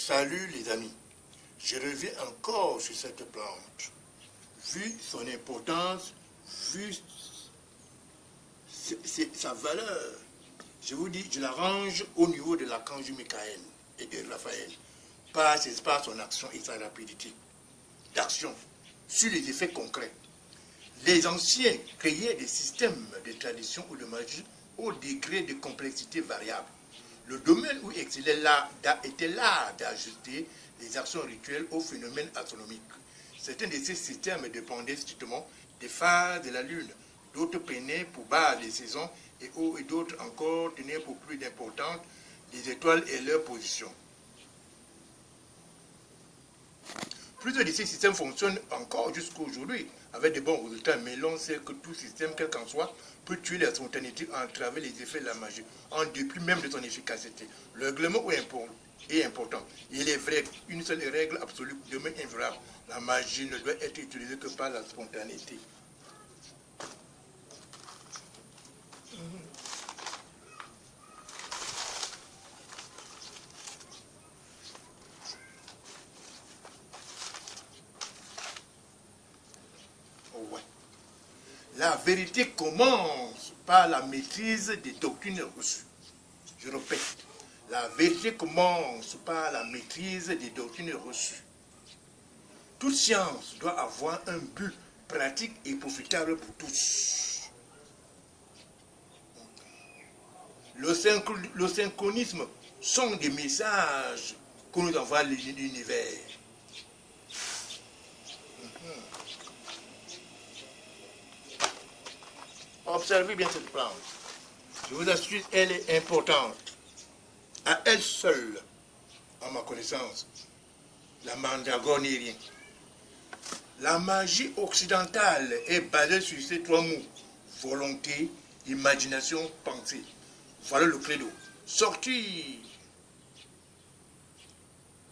Salut les amis, je reviens encore sur cette plante. Vu son importance, vu sa valeur, je vous dis, je la range au niveau de l'archange Michael et de Raphaël, par son action et sa rapidité d'action sur les effets concrets. Les anciens créaient des systèmes de tradition ou de magie au degré de complexité variable. Le domaine où était l'art d'ajuster les actions rituelles aux phénomènes astronomiques. Certains de ces systèmes dépendaient strictement des phases de la Lune, d'autres prenaient pour base les saisons et d'autres encore tenaient pour plus d'importance les étoiles et leur position. Plusieurs de ces systèmes fonctionnent encore jusqu'à aujourd'hui avec de bons résultats, mais l'on sait que tout système, quel qu'en soit, peut tuer la spontanéité en travers les effets de la magie, en dépit même de son efficacité. Le règlement est important. Il est vrai qu'une seule règle absolue demeure inviolable. La magie ne doit être utilisée que par la spontanéité. La vérité commence par la maîtrise des doctrines reçues. Je répète, la vérité commence par la maîtrise des doctrines reçues. Toute science doit avoir un but pratique et profitable pour tous. Le synchronisme sont des messages que nous envoie l'univers. Observez bien cette plante. Je vous assure, elle est importante. À elle seule, à ma connaissance, la mandragore n'est rien. La magie occidentale est basée sur ces trois mots. Volonté, imagination, pensée. Voilà le credo. Sortir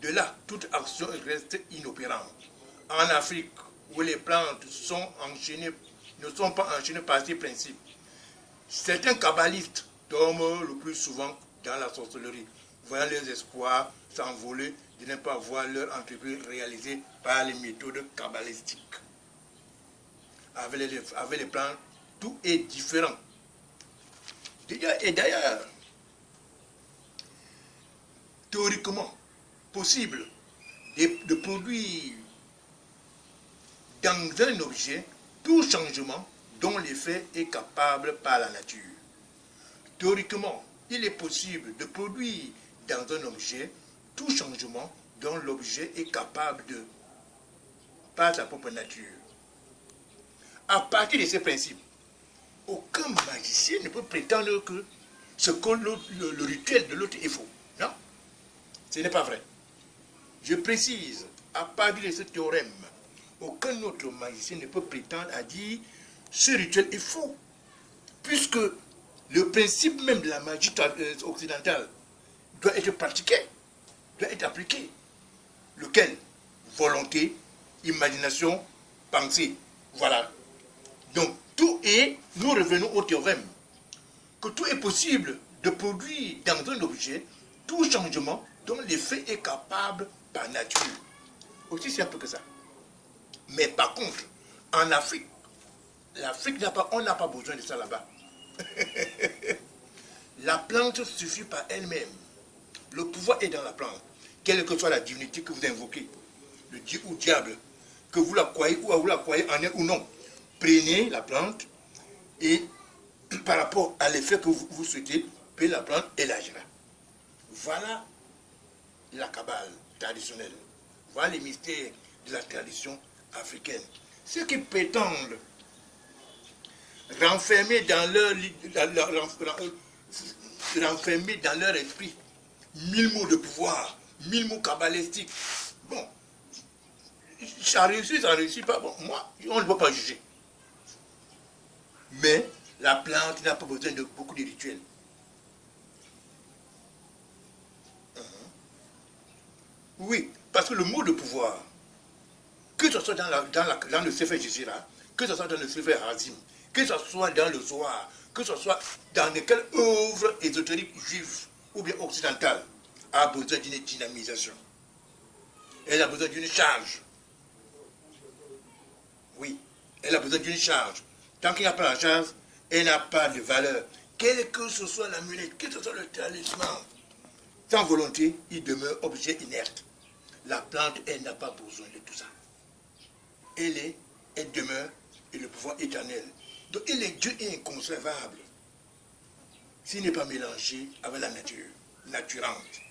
de là, toute action reste inopérante. En Afrique, où les plantes sont enchaînées, ne sont pas enchaînées par ces principes, certains kabbalistes tombent le plus souvent dans la sorcellerie, voyant leurs espoirs s'envoler de ne pas voir leur entreprise réalisée par les méthodes kabbalistiques. Avec les plantes, tout est différent. Et d'ailleurs, théoriquement, possible de produire dans un objet tout changement dont l'effet est capable par la nature. Théoriquement, il est possible de produire dans un objet tout changement dont l'objet est capable de par sa propre nature. À partir de ces principes, aucun magicien ne peut prétendre que le rituel de l'autre est faux. Non, ce n'est pas vrai. Je précise, à partir de ce théorème, aucun autre magicien ne peut prétendre à dire ce rituel est faux, puisque le principe même de la magie occidentale doit être pratiqué, doit être appliqué. Lequel? Volonté, imagination, pensée. Voilà. Donc, tout est, nous revenons au théorème, que tout est possible de produire dans un objet tout changement dont l'effet est capable par nature. Aussi simple que ça. Mais par contre, en Afrique, on n'a pas besoin de ça là-bas. La plante suffit par elle-même. Le pouvoir est dans la plante. Quelle que soit la divinité que vous invoquez, le dieu ou diable, que vous la croyez ou vous la croyez en elle ou non, prenez la plante et par rapport à l'effet que vous souhaitez, puis la plante élargira. Voilà la Kabbale traditionnelle. Voilà les mystères de la tradition africaine. Ceux qui prétendent renfermer dans leur esprit 1000 mots de pouvoir, 1000 mots kabbalistiques. Bon, ça réussit pas. Bon, moi, on ne peut pas juger. Mais la plante n'a pas besoin de beaucoup de rituels. Oui, parce que le mot de pouvoir, que ce soit dans le Sefer Jizira, que ce soit dans le Sefer Hazim, que ce soit dans le Zohar, que ce soit dans quelle œuvre ésotérique juive ou bien occidentale, a besoin d'une dynamisation. Elle a besoin d'une charge. Oui, elle a besoin d'une charge. Tant qu'il n'y a pas la charge, elle n'a pas de valeur. Quel que ce soit l'amulette, quel que ce soit le talisman, sans volonté, il demeure objet inerte. La plante, elle n'a pas besoin de tout ça. Elle demeure et le pouvoir éternel. Donc Dieu est inconservable s'il n'est pas mélangé avec la nature, naturante.